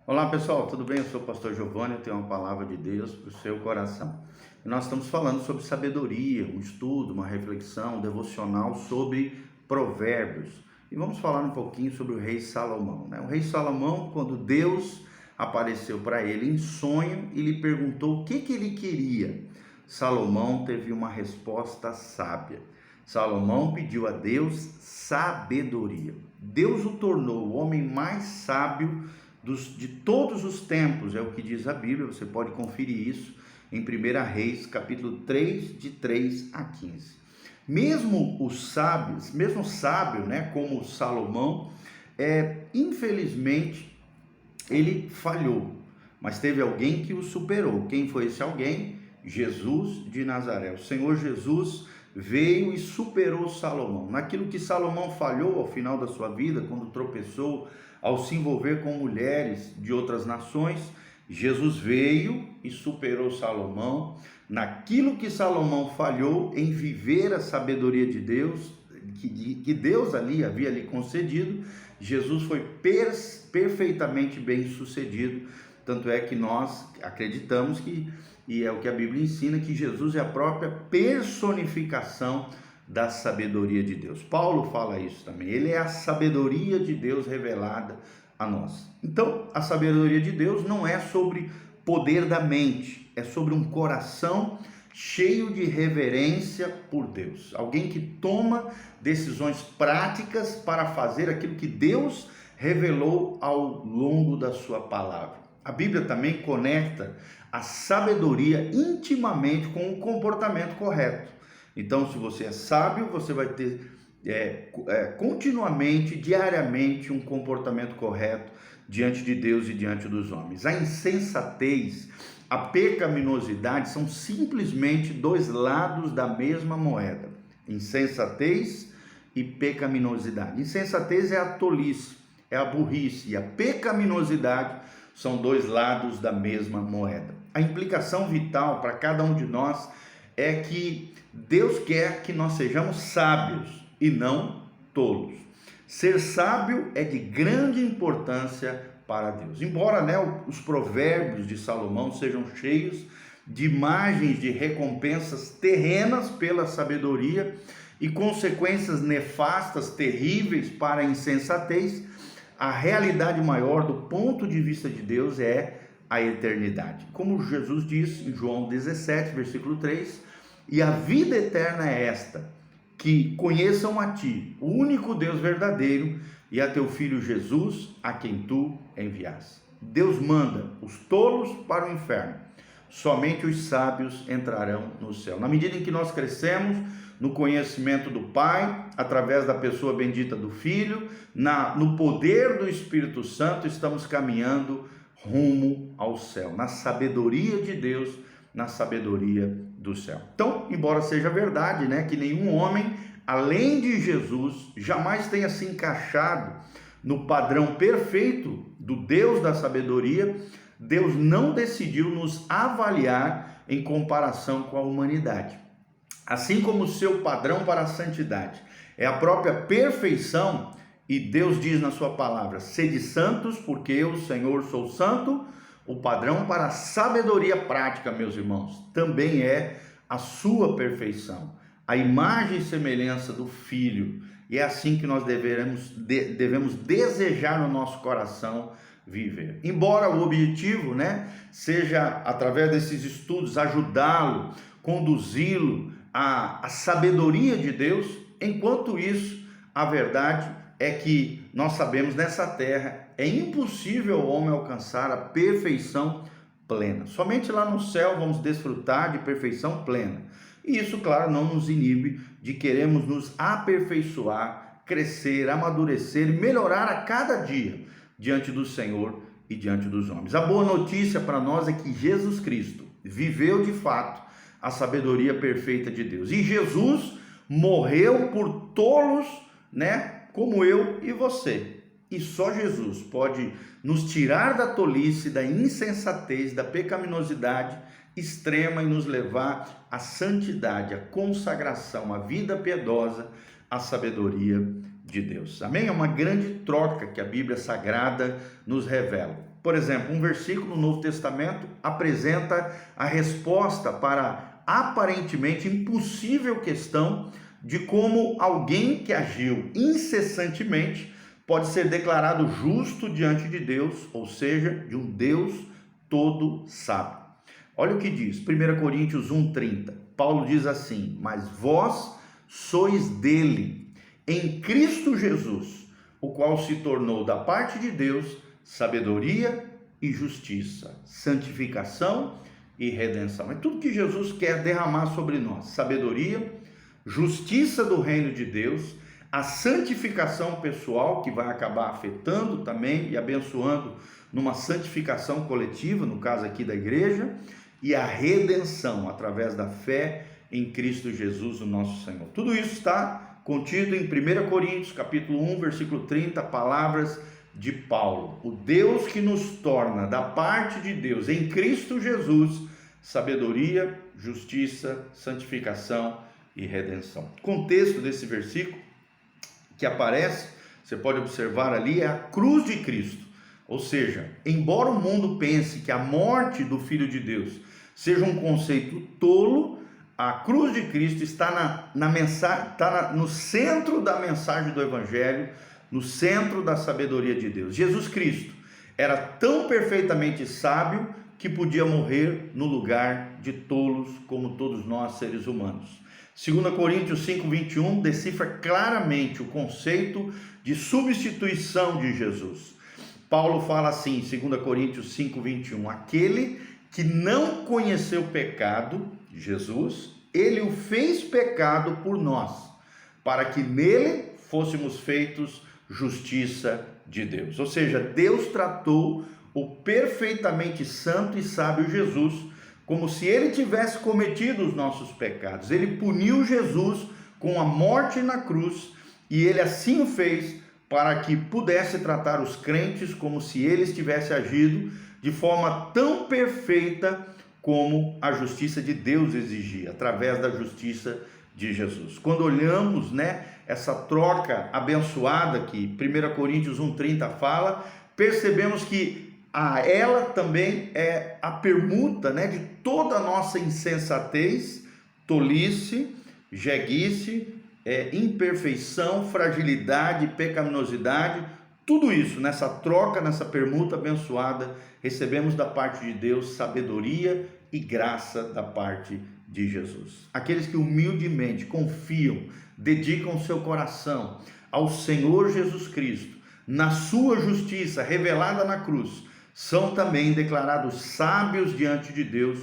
Olá pessoal, tudo bem? Eu sou o pastor Giovanni, eu tenho uma palavra de Deus para o seu coração. E nós estamos falando sobre sabedoria, um estudo, uma reflexão, um devocional sobre provérbios. E vamos falar um pouquinho sobre o rei Salomão, né? O rei Salomão, quando Deus apareceu para ele em sonho e lhe perguntou o que ele queria, Salomão teve uma resposta sábia. Salomão pediu a Deus sabedoria. Deus o tornou o homem mais sábio de todos os tempos, é o que diz a Bíblia, você pode conferir isso em 1 Reis, capítulo 3, de 3 a 15. Mesmo os sábios, mesmo sábio, né, como Salomão, infelizmente, ele falhou, mas teve alguém que o superou. Quem foi esse alguém? Jesus de Nazaré. O Senhor Jesus veio e superou Salomão. Naquilo que Salomão falhou ao final da sua vida, quando tropeçou ao se envolver com mulheres de outras nações, Jesus veio e superou Salomão. Naquilo que Salomão falhou em viver a sabedoria de Deus, que Deus havia lhe concedido, Jesus foi perfeitamente bem sucedido. Tanto é que nós acreditamos que, e é o que a Bíblia ensina, que Jesus é a própria personificação da sabedoria de Deus. Paulo fala isso também, ele é a sabedoria de Deus revelada a nós. Então, a sabedoria de Deus não é sobre poder da mente, é sobre um coração cheio de reverência por Deus. Alguém que toma decisões práticas para fazer aquilo que Deus revelou ao longo da sua palavra. A Bíblia também conecta a sabedoria intimamente com o comportamento correto. Então, se você é sábio, você vai ter continuamente, diariamente, um comportamento correto diante de Deus e diante dos homens. A insensatez, a pecaminosidade são simplesmente dois lados da mesma moeda. Insensatez e pecaminosidade. Insensatez é a tolice, é a burrice, e a pecaminosidade são dois lados da mesma moeda. A implicação vital para cada um de nós é que Deus quer que nós sejamos sábios e não tolos. Ser sábio é de grande importância para Deus. Embora os provérbios de Salomão sejam cheios de imagens de recompensas terrenas pela sabedoria e consequências nefastas, terríveis para a insensatez, a realidade maior do ponto de vista de Deus é a eternidade. Como Jesus disse em João 17, versículo 3, e a vida eterna é esta, que conheçam a ti, o único Deus verdadeiro, e a teu Filho Jesus, a quem tu enviaste. Deus manda os tolos para o inferno, somente os sábios entrarão no céu. Na medida em que nós crescemos no conhecimento do Pai, através da pessoa bendita do Filho, no poder do Espírito Santo, estamos caminhando rumo ao céu, na sabedoria de Deus, na sabedoria do céu. Então, embora seja verdade, que nenhum homem, além de Jesus, jamais tenha se encaixado no padrão perfeito do Deus da sabedoria, Deus não decidiu nos avaliar em comparação com a humanidade. Assim como o seu padrão para a santidade é a própria perfeição, e Deus diz na sua palavra, sede santos, porque eu, Senhor, sou santo, o padrão para a sabedoria prática, meus irmãos, também é a sua perfeição, a imagem e semelhança do Filho, e é assim que nós devemos desejar no nosso coração viver. Embora o objetivo, seja, através desses estudos, ajudá-lo, conduzi-lo à sabedoria de Deus, enquanto isso, a verdade é que nós sabemos nessa terra é impossível o homem alcançar a perfeição plena. Somente lá no céu vamos desfrutar de perfeição plena. E isso, claro, não nos inibe de queremos nos aperfeiçoar, crescer, amadurecer e melhorar a cada dia diante do Senhor e diante dos homens. A boa notícia para nós é que Jesus Cristo viveu de fato a sabedoria perfeita de Deus. E Jesus morreu por tolos, como eu e você. E só Jesus pode nos tirar da tolice, da insensatez, da pecaminosidade extrema e nos levar à santidade, à consagração, à vida piedosa, à sabedoria de Deus. Amém? É uma grande troca que a Bíblia Sagrada nos revela. Por exemplo, um versículo no Novo Testamento apresenta a resposta para a aparentemente impossível questão de como alguém que agiu incessantemente pode ser declarado justo diante de Deus, ou seja, de um Deus todo sábio. Olha o que diz, 1 Coríntios 1,30. Paulo diz assim: mas vós sois dele, em Cristo Jesus, o qual se tornou da parte de Deus sabedoria e justiça, santificação e redenção. É tudo que Jesus quer derramar sobre nós: sabedoria, justiça do reino de Deus, a santificação pessoal, que vai acabar afetando também e abençoando numa santificação coletiva, no caso aqui da igreja, e a redenção através da fé em Cristo Jesus, o nosso Senhor. Tudo isso está contido em 1 Coríntios, capítulo 1, versículo 30, palavras de Paulo. O Deus que nos torna da parte de Deus em Cristo Jesus sabedoria, justiça, santificação e redenção. O contexto desse versículo que aparece, você pode observar ali, é a cruz de Cristo. Ou seja, embora o mundo pense que a morte do Filho de Deus seja um conceito tolo, a cruz de Cristo está no centro da mensagem do Evangelho, no centro da sabedoria de Deus. Jesus Cristo era tão perfeitamente sábio que podia morrer no lugar de tolos, como todos nós seres humanos. 2 Coríntios 5,21 decifra claramente o conceito de substituição de Jesus. Paulo fala assim, 2 Coríntios 5,21, aquele que não conheceu pecado, Jesus, ele o fez pecado por nós, para que nele fôssemos feitos justiça de Deus. Ou seja, Deus tratou o perfeitamente santo e sábio Jesus como se ele tivesse cometido os nossos pecados. Ele puniu Jesus com a morte na cruz e ele assim o fez para que pudesse tratar os crentes como se eles tivessem agido de forma tão perfeita como a justiça de Deus exigia, através da justiça de Jesus. Quando olhamos, essa troca abençoada que 1 Coríntios 1,30 fala, percebemos que ela também é a permuta, de toda a nossa insensatez, tolice, jeguice, imperfeição, fragilidade, pecaminosidade. Tudo isso, nessa troca, nessa permuta abençoada, recebemos da parte de Deus sabedoria e graça da parte de Jesus. Aqueles que humildemente confiam, dedicam seu coração ao Senhor Jesus Cristo, na sua justiça revelada na cruz, são também declarados sábios diante de Deus,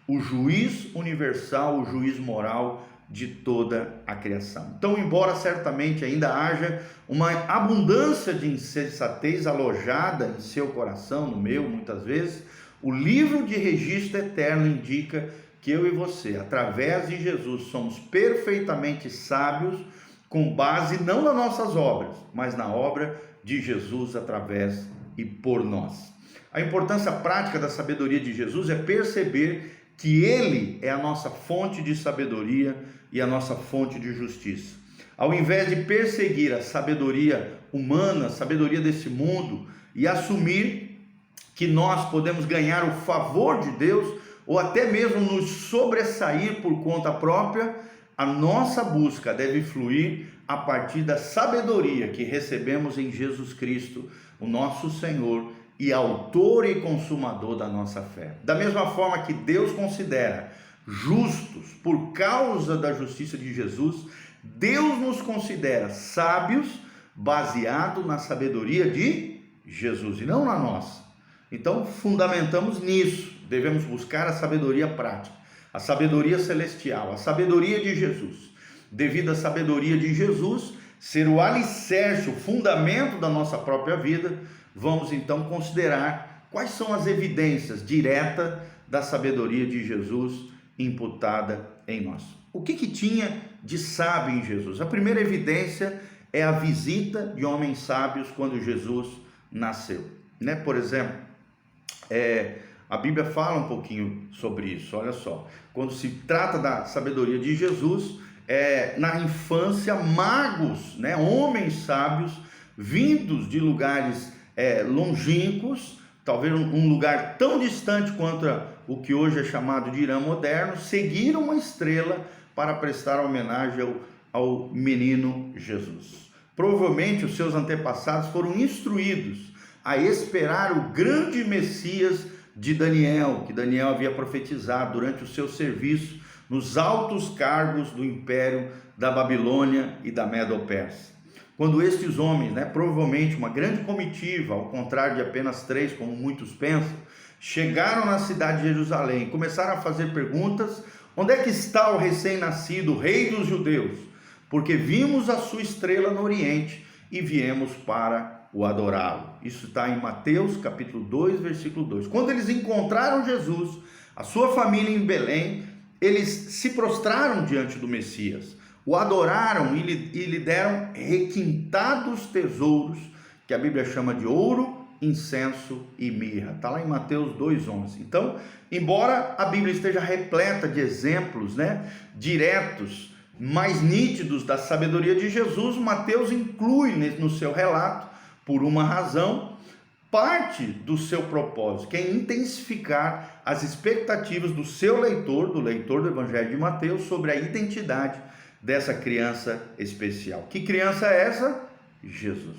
o juiz universal, o juiz moral de toda a criação. Então, embora certamente ainda haja uma abundância de insensatez alojada em seu coração, no meu, muitas vezes, o livro de registro eterno indica que eu e você, através de Jesus, somos perfeitamente sábios, com base não nas nossas obras, mas na obra de Jesus através e por nós. A importância prática da sabedoria de Jesus é perceber que Ele é a nossa fonte de sabedoria e a nossa fonte de justiça. Ao invés de perseguir a sabedoria humana, a sabedoria desse mundo, e assumir que nós podemos ganhar o favor de Deus, ou até mesmo nos sobressair por conta própria, a nossa busca deve fluir a partir da sabedoria que recebemos em Jesus Cristo, o nosso Senhor e autor e consumador da nossa fé. Da mesma forma que Deus considera justos por causa da justiça de Jesus, Deus nos considera sábios baseado na sabedoria de Jesus e não na nossa. Então, fundamentamos nisso. Devemos buscar a sabedoria prática, a sabedoria celestial, a sabedoria de Jesus. Devido à sabedoria de Jesus ser o alicerce, o fundamento da nossa própria vida, vamos então considerar quais são as evidências diretas da sabedoria de Jesus imputada em nós. O que tinha de sábio em Jesus? A primeira evidência é a visita de homens sábios quando Jesus nasceu. Por exemplo, a Bíblia fala um pouquinho sobre isso, olha só. Quando se trata da sabedoria de Jesus, na infância magos, né, homens sábios, vindos de lugares longínquos, talvez um lugar tão distante quanto o que hoje é chamado de Irã moderno, seguiram uma estrela para prestar homenagem ao menino Jesus. Provavelmente os seus antepassados foram instruídos a esperar o grande Messias de Daniel, que Daniel havia profetizado durante o seu serviço nos altos cargos do Império da Babilônia e da Medo-Pérsia. Quando estes homens, provavelmente uma grande comitiva, ao contrário de apenas 3, como muitos pensam, chegaram na cidade de Jerusalém, começaram a fazer perguntas: onde é que está o recém-nascido rei dos judeus? Porque vimos a sua estrela no Oriente e viemos para o adorá-lo. Isso está em Mateus capítulo 2, versículo 2. Quando eles encontraram Jesus, a sua família em Belém, eles se prostraram diante do Messias, o adoraram e lhe deram requintados tesouros, que a Bíblia chama de ouro, incenso e mirra. Está lá em Mateus 2,11. Então, embora a Bíblia esteja repleta de exemplos, diretos, mais nítidos da sabedoria de Jesus, Mateus inclui no seu relato, por uma razão, parte do seu propósito, que é intensificar as expectativas do seu leitor, do leitor do Evangelho de Mateus, sobre a identidade dessa criança especial. Que criança é essa? Jesus.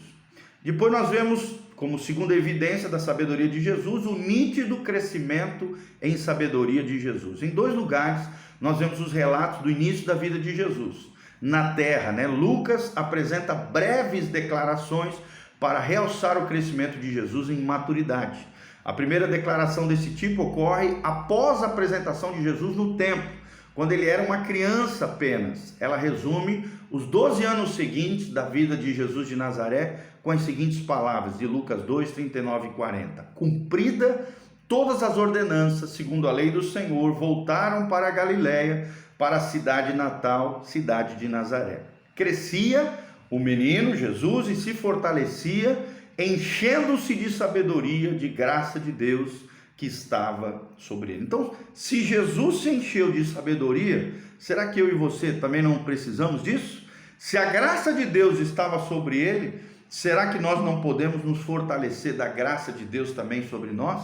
Depois nós vemos, como segunda evidência da sabedoria de Jesus, o nítido crescimento em sabedoria de Jesus. Em 2 lugares, nós vemos os relatos do início da vida de Jesus. Na terra, Lucas apresenta breves declarações para realçar o crescimento de Jesus em maturidade. A primeira declaração desse tipo ocorre após a apresentação de Jesus no templo, quando ele era uma criança apenas. Ela resume os 12 anos seguintes da vida de Jesus de Nazaré com as seguintes palavras, de Lucas 2, 39 e 40. Cumprida todas as ordenanças, segundo a lei do Senhor, voltaram para a Galiléia, para a cidade natal, cidade de Nazaré. Crescia o menino Jesus e se fortalecia, enchendo-se de sabedoria, de graça de Deus que estava sobre ele. Então, se Jesus se encheu de sabedoria, será que eu e você também não precisamos disso? Se a graça de Deus estava sobre ele, será que nós não podemos nos fortalecer da graça de Deus também sobre nós?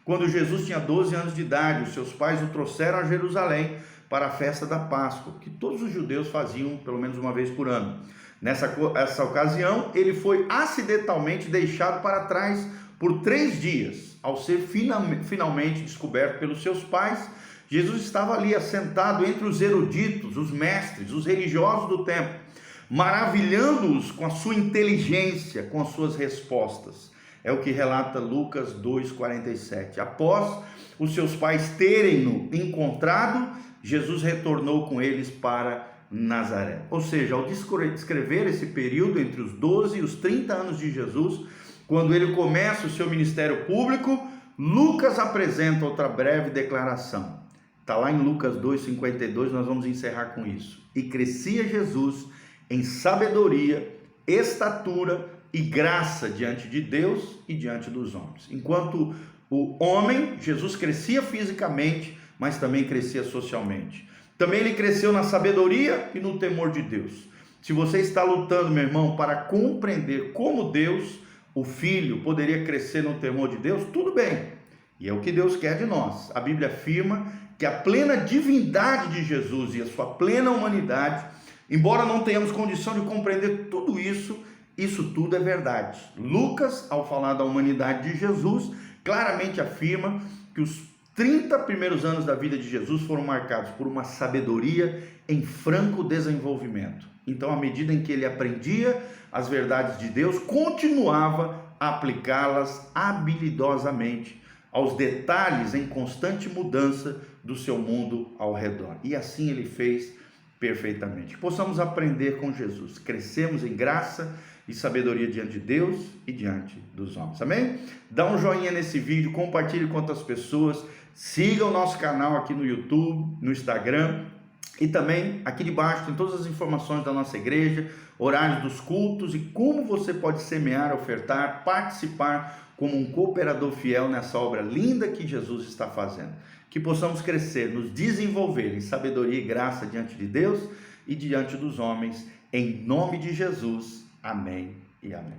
Quando Jesus tinha 12 anos de idade, os seus pais o trouxeram a Jerusalém para a festa da Páscoa, que todos os judeus faziam pelo menos uma vez por ano. Nessa ocasião, ele foi acidentalmente deixado para trás por 3 dias. Ao ser finalmente descoberto pelos seus pais, Jesus estava ali assentado entre os eruditos, os mestres, os religiosos do templo, maravilhando-os com a sua inteligência, com as suas respostas. É o que relata Lucas 2,47. Após os seus pais terem-no encontrado, Jesus retornou com eles para Nazaré. Ou seja, ao descrever esse período entre os 12 e os 30 anos de Jesus, quando ele começa o seu ministério público, Lucas apresenta outra breve declaração. Está lá em Lucas 2,52, nós vamos encerrar com isso. E crescia Jesus em sabedoria, estatura e graça diante de Deus e diante dos homens. Enquanto o homem, Jesus crescia fisicamente, mas também crescia socialmente. Também ele cresceu na sabedoria e no temor de Deus. Se você está lutando, meu irmão, para compreender como Deus, o Filho, poderia crescer no temor de Deus, tudo bem. E é o que Deus quer de nós. A Bíblia afirma que a plena divindade de Jesus e a sua plena humanidade, embora não tenhamos condição de compreender tudo isso, isso tudo é verdade. Lucas, ao falar da humanidade de Jesus, claramente afirma que os 30 primeiros anos da vida de Jesus foram marcados por uma sabedoria em franco desenvolvimento. Então, à medida em que ele aprendia as verdades de Deus, continuava a aplicá-las habilidosamente aos detalhes em constante mudança do seu mundo ao redor. E assim ele fez perfeitamente. Que possamos aprender com Jesus, crescemos em graça e sabedoria diante de Deus e diante dos homens. Amém? Dá um joinha nesse vídeo, compartilhe com outras pessoas, siga o nosso canal aqui no YouTube, no Instagram, e também aqui debaixo tem todas as informações da nossa igreja, horários dos cultos e como você pode semear, ofertar, participar como um cooperador fiel nessa obra linda que Jesus está fazendo. Que possamos crescer, nos desenvolver em sabedoria e graça diante de Deus e diante dos homens. Em nome de Jesus. Amém e amém.